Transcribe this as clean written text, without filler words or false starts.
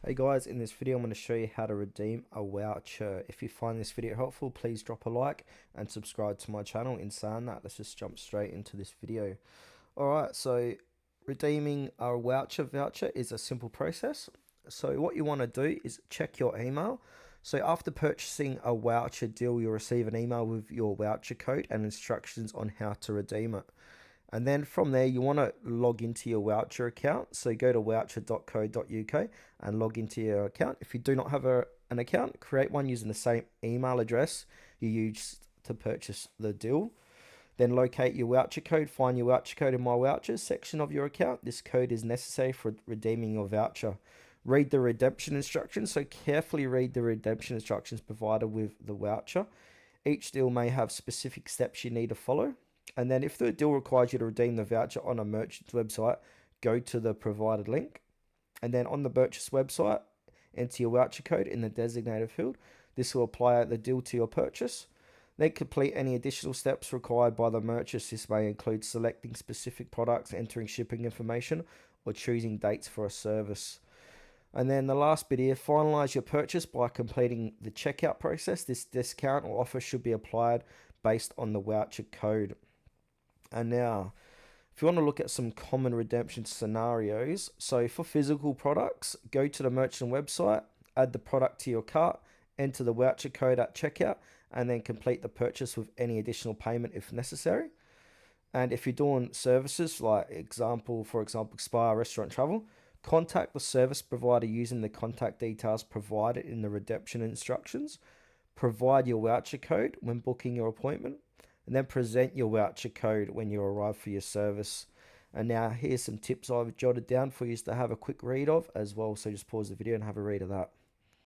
Hey guys, in this video I'm going to show you how to redeem a voucher. If you find this video helpful, please drop a like and subscribe to my channel. In saying that, let's just jump straight into this video. Alright, so redeeming a voucher is a simple process. So what you want to do is check your email. So after purchasing a voucher deal, you'll receive an email with your voucher code and instructions on how to redeem it. And then from there, you want to log into your voucher account. So go to voucher.co.uk and log into your account. If you do not have an account, create one using the same email address you used to purchase the deal. Then locate your voucher code. Find your voucher code in My Vouchers section of your account. This code is necessary for redeeming your voucher. Read the redemption instructions. So carefully read the redemption instructions provided with the voucher. Each deal may have specific steps you need to follow. And then if the deal requires you to redeem the voucher on a merchant's website, go to the provided link. And then on the purchase website, enter your voucher code in the designated field. This will apply the deal to your purchase. Then complete any additional steps required by the merchant. This may include selecting specific products, entering shipping information, or choosing dates for a service. And then the last bit here, finalize your purchase by completing the checkout process. This discount or offer should be applied based on the voucher code. And now, if you want to look at some common redemption scenarios, so for physical products, go to the merchant website, add the product to your cart, enter the voucher code at checkout, and then complete the purchase with any additional payment if necessary. And if you're doing services like for example, spa, restaurant, travel, contact the service provider using the contact details provided in the redemption instructions. Provide your voucher code when booking your appointment, and then present your voucher code when you arrive for your service. And now here's some tips I've jotted down for you to have a quick read of as well. So just pause the video and have a read of that.